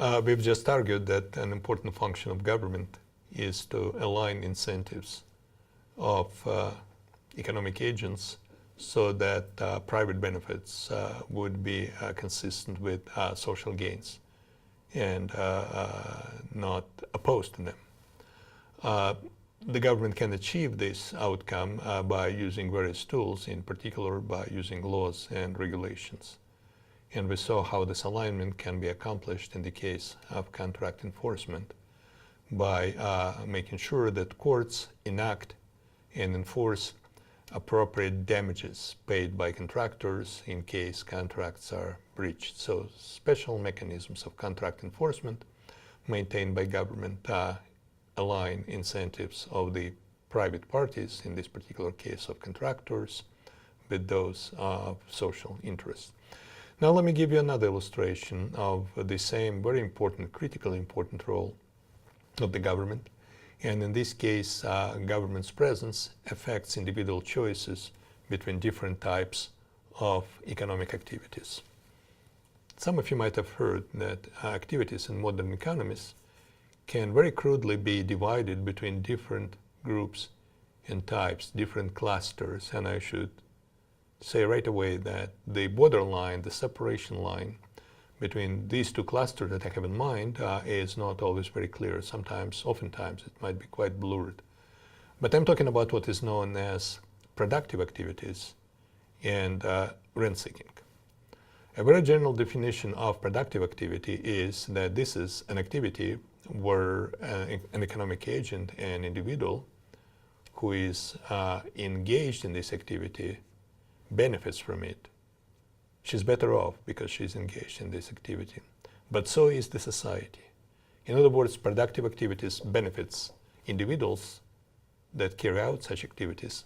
We've just argued that an important function of government is to align incentives of economic agents so that private benefits would be consistent with social gains and not opposed to them. The government can achieve this outcome by using various tools, in particular by using laws and regulations. And we saw how this alignment can be accomplished in the case of contract enforcement by making sure that courts enact and enforce appropriate damages paid by contractors in case contracts are breached. So special mechanisms of contract enforcement maintained by government align incentives of the private parties, in this particular case of contractors, with those of social interests. Now let me give you another illustration of the same very important, critically important role of the government. And in this case, government's presence affects individual choices between different types of economic activities. Some of you might have heard that activities in modern economies can very crudely be divided between different groups and types, different clusters. And I should say right away that the borderline, the separation line between these two clusters that I have in mind is not always very clear. Sometimes, oftentimes, it might be quite blurred. But I'm talking about what is known as productive activities and rent seeking. A very general definition of productive activity is that this is an activity where an economic agent, an individual who is engaged in this activity, benefits from it. She's better off because she's engaged in this activity. But so is the society. In other words, productive activities benefits individuals that carry out such activities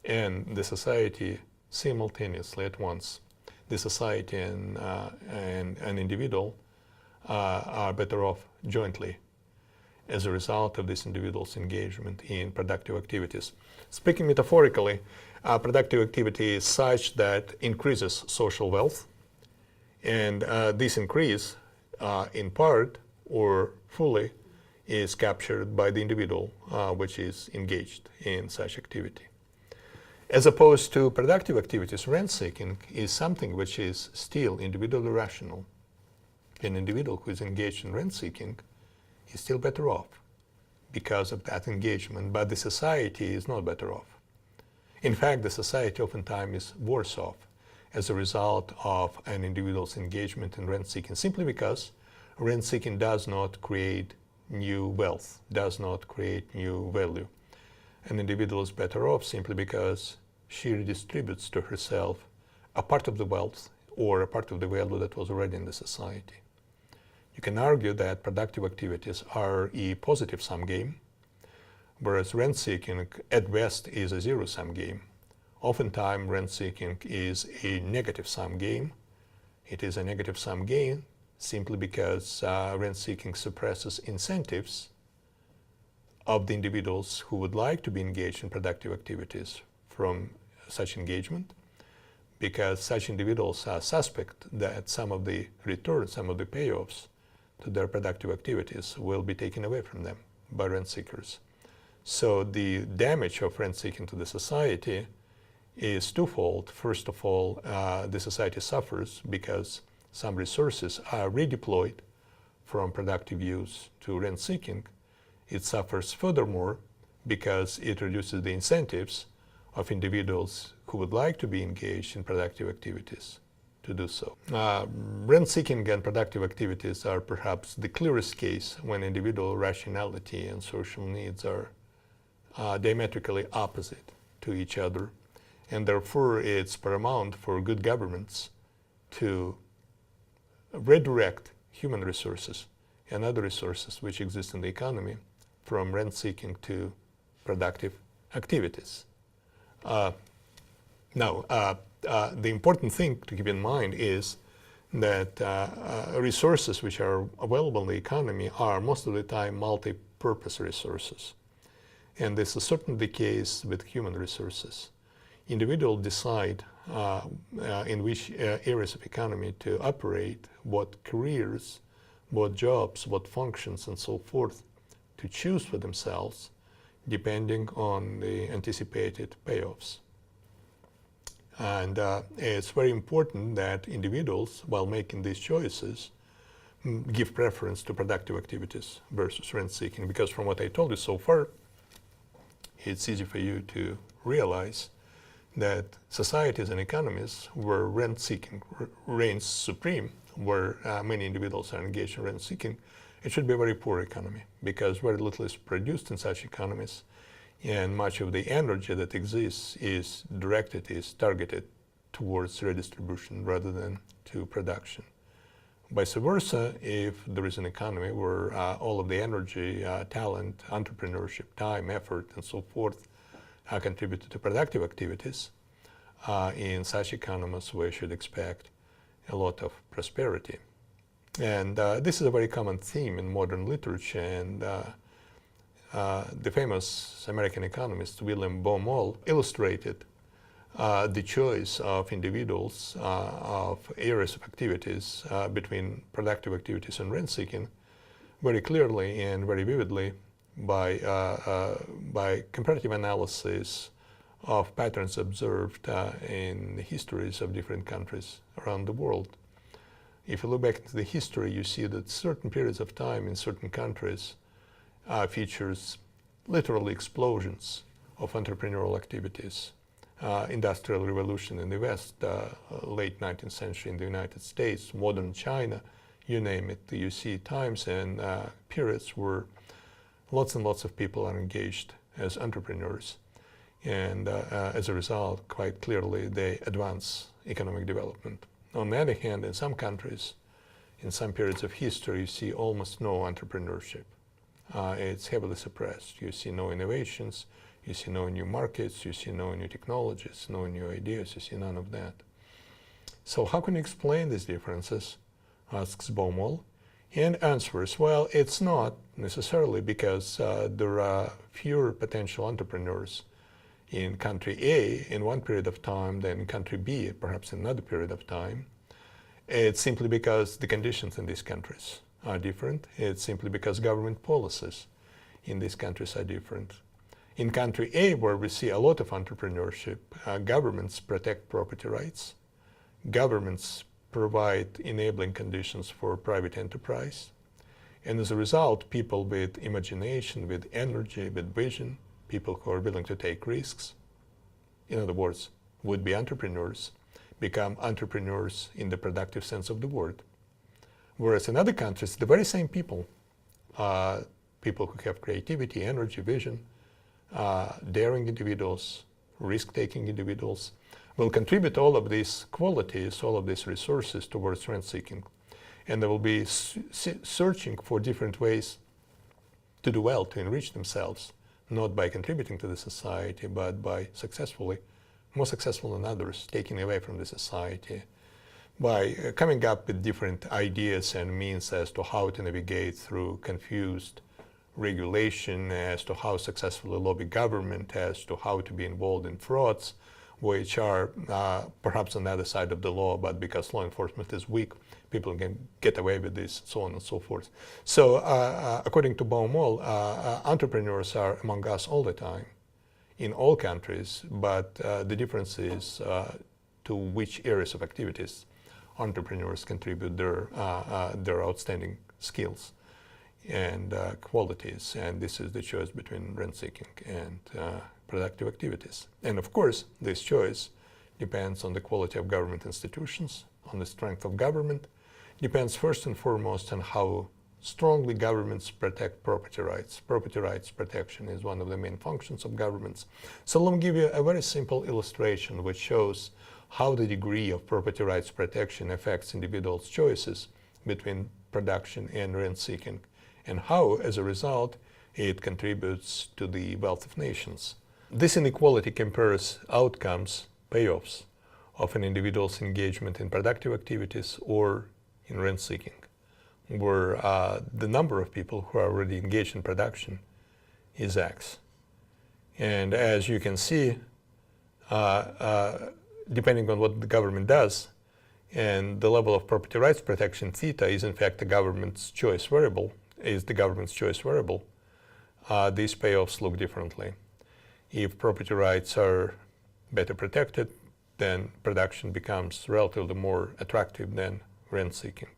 and the society simultaneously at once. The society and an individual are better off jointly as a result of this individual's engagement in productive activities. Speaking metaphorically, productive activity is such that increases social wealth, and this increase, in part or fully, is captured by the individual which is engaged in such activity. As opposed to productive activities, rent-seeking is something which is still individually rational. An individual who is engaged in rent-seeking is still better off because of that engagement, but the society is not better off. In fact, the society oftentimes is worse off as a result of an individual's engagement in rent-seeking, simply because rent-seeking does not create new wealth, does not create new value. An individual is better off simply because she redistributes to herself a part of the wealth or a part of the value that was already in the society. You can argue that productive activities are a positive-sum game, whereas rent-seeking at best is a zero-sum game. Oftentimes, rent-seeking is a negative-sum game. It is a negative-sum game simply because rent-seeking suppresses incentives of the individuals who would like to be engaged in productive activities from such engagement, because such individuals suspect that some of the returns, some of the payoffs to their productive activities will be taken away from them by rent seekers. So the damage of rent seeking to the society is twofold. First of all, the society suffers because some resources are redeployed from productive use to rent seeking. It suffers furthermore because it reduces the incentives of individuals who would like to be engaged in productive activities to do so. Rent-seeking and productive activities are perhaps the clearest case when individual rationality and social needs are diametrically opposite to each other, and therefore it's paramount for good governments to redirect human resources and other resources which exist in the economy from rent-seeking to productive activities. The important thing to keep in mind is that resources which are available in the economy are most of the time multi-purpose resources. And this is certainly the case with human resources. Individuals decide in which areas of economy to operate, what careers what jobs, what functions, and so forth to choose for themselves depending on the anticipated payoffs. And it's very important that individuals, while making these choices, give preference to productive activities versus rent-seeking, because from what I told you so far, it's easy for you to realize that societies and economies where rent-seeking reigns supreme, where many individuals are engaged in rent-seeking, it should be a very poor economy, because very little is produced in such economies, and much of the energy that exists is targeted towards redistribution rather than to production. Vice versa, if there is an economy where all of the energy, talent, entrepreneurship, time, effort, and so forth are contributed to productive activities, in such economies we should expect a lot of prosperity. And this is a very common theme in modern literature, and the famous American economist William Baumol illustrated the choice of individuals of areas of activities between productive activities and rent-seeking very clearly and very vividly by comparative analysis of patterns observed in the histories of different countries around the world. If you look back into the history, you see that certain periods of time in certain countries features literally explosions of entrepreneurial activities. Industrial revolution in the West, late 19th century in the United States, modern China, you name it. You see times and periods where lots and lots of people are engaged as entrepreneurs. And as a result, quite clearly, they advance economic development. On the other hand, in some countries, in some periods of history, you see almost no entrepreneurship. It's heavily suppressed. You see no innovations, you see no new markets, you see no new technologies, no new ideas, you see none of that. So how can you explain these differences, asks Baumol, and answers, well, it's not necessarily because there are fewer potential entrepreneurs in country A in one period of time than in country B, perhaps in another period of time. It's simply because the conditions in these countries are different. It's simply because government policies in these countries are different. In country A, where we see a lot of entrepreneurship, governments protect property rights. Governments provide enabling conditions for private enterprise. And as a result, people with imagination, with energy, with vision, people who are willing to take risks, in other words, would-be entrepreneurs, become entrepreneurs in the productive sense of the word. Whereas in other countries, the very same people, people who have creativity, energy, vision, daring individuals, risk-taking individuals, will contribute all of these qualities, all of these resources towards rent-seeking. And they will be searching for different ways to do well, to enrich themselves, not by contributing to the society, but by more successful than others, taking away from the society, by coming up with different ideas and means as to how to navigate through confused regulation, as to how successfully lobby government, as to how to be involved in frauds, which are perhaps on the other side of the law, but because law enforcement is weak, people can get away with this, so on and so forth. So according to Baumol, entrepreneurs are among us all the time, in all countries, but the difference is to which areas of activities entrepreneurs contribute their outstanding skills and qualities, and this is the choice between rent-seeking and productive activities. And of course, this choice depends on the quality of government institutions, on the strength of government, depends first and foremost on how strongly governments protect property rights. Property rights protection is one of the main functions of governments. So let me give you a very simple illustration which shows how the degree of property rights protection affects individuals' choices between production and rent-seeking, and how, as a result, it contributes to the wealth of nations. This inequality compares outcomes, payoffs, of an individual's engagement in productive activities or in rent-seeking, where the number of people who are already engaged in production is X. And as you can see, depending on what the government does, And the level of property rights protection, theta, is in fact the government's choice variable, these payoffs look differently. If property rights are better protected, then production becomes relatively more attractive than rent seeking.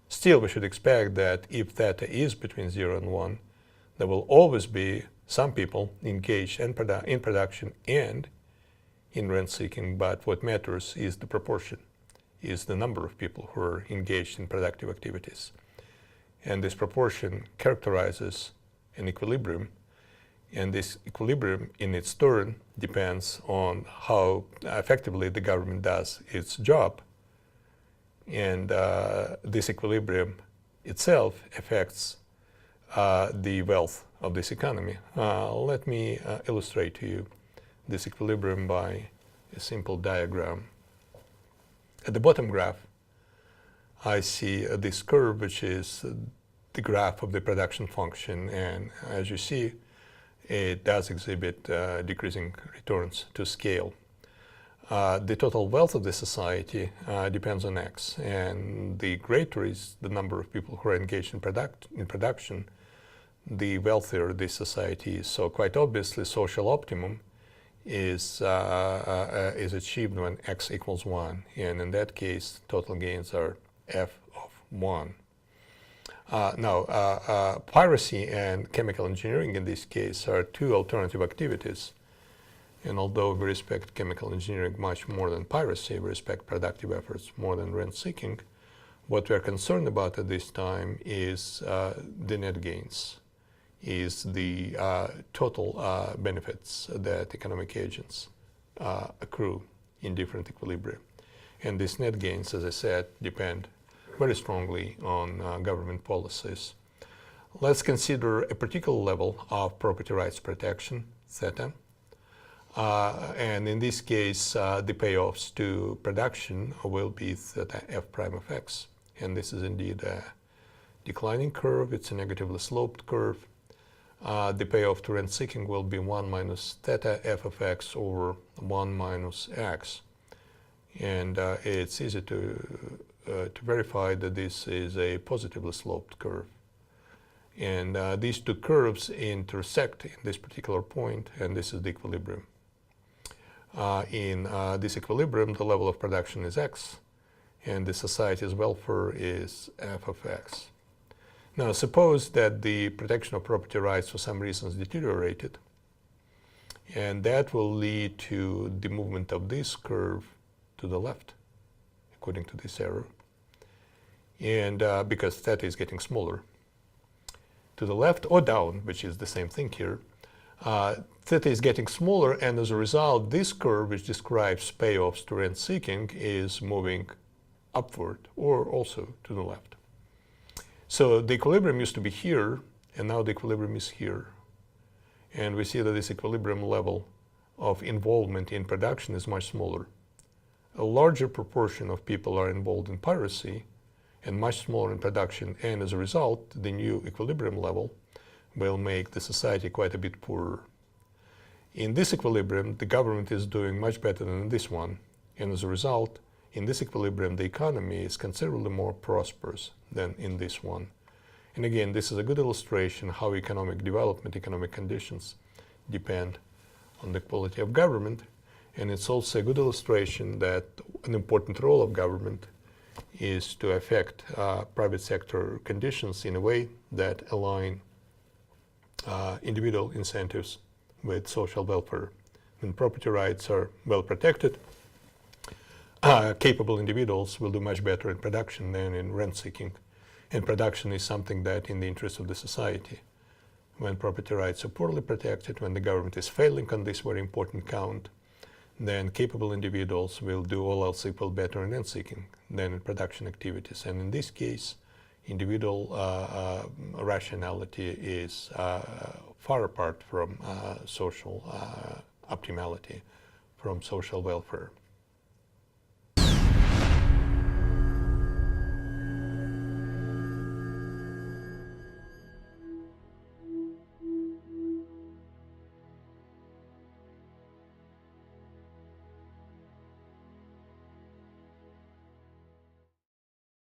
Still, we should expect that if theta is between 0 and 1, there will always be some people engaged in production and in rent seeking, but what matters is the proportion, is the number of people who are engaged in productive activities. And this proportion characterizes an equilibrium, and this equilibrium in its turn depends on how effectively the government does its job. And this equilibrium itself affects the wealth of this economy. Let me illustrate to you this equilibrium by a simple diagram. At the bottom graph, I see this curve, which is the graph of the production function, and as you see, it does exhibit decreasing returns to scale. The total wealth of the society depends on X, and the greater is the number of people who are engaged in production, the wealthier this society is. So quite obviously, social optimum is achieved when X equals 1, and in that case, total gains are F of 1. Now, piracy and chemical engineering in this case are two alternative activities. And although we respect chemical engineering much more than piracy, we respect productive efforts more than rent seeking, what we are concerned about at this time is the net gains, is the total benefits that economic agents accrue in different equilibria. And these net gains, as I said, depend very strongly on government policies. Let's consider a particular level of property rights protection, theta. And in this case, the payoffs to production will be theta f prime of x. And this is indeed a declining curve. It's a negatively sloped curve. The payoff to rent seeking will be 1 minus theta f of x over 1 minus x. And it's easy to verify that this is a positively sloped curve. And these two curves intersect in this particular point, and this is the equilibrium. In this equilibrium, the level of production is x, and the society's welfare is f of x. Now, suppose that the protection of property rights for some reasons deteriorated, and that will lead to the movement of this curve to the left, according to this arrow, and because theta is getting smaller. To the left or down, which is the same thing here, theta is getting smaller, and as a result, this curve, which describes payoffs to rent seeking, is moving upward or also to the left. So the equilibrium used to be here, and now the equilibrium is here. And we see that this equilibrium level of involvement in production is much smaller. A larger proportion of people are involved in piracy and much smaller in production, and as a result, the new equilibrium level will make the society quite a bit poorer. In this equilibrium, the government is doing much better than in this one, and as a result, in this equilibrium, the economy is considerably more prosperous than in this one. And again, this is a good illustration how economic development, economic conditions depend on the quality of government, and it's also a good illustration that an important role of government is to affect private sector conditions in a way that align individual incentives with social welfare. When property rights are well protected, capable individuals will do much better in production than in rent seeking. And production is something that in the interest of the society. When property rights are poorly protected, when the government is failing on this very important count, then capable individuals will do all else equal better in rent seeking than in production activities. And in this case, individual rationality is far apart from social optimality, from social welfare.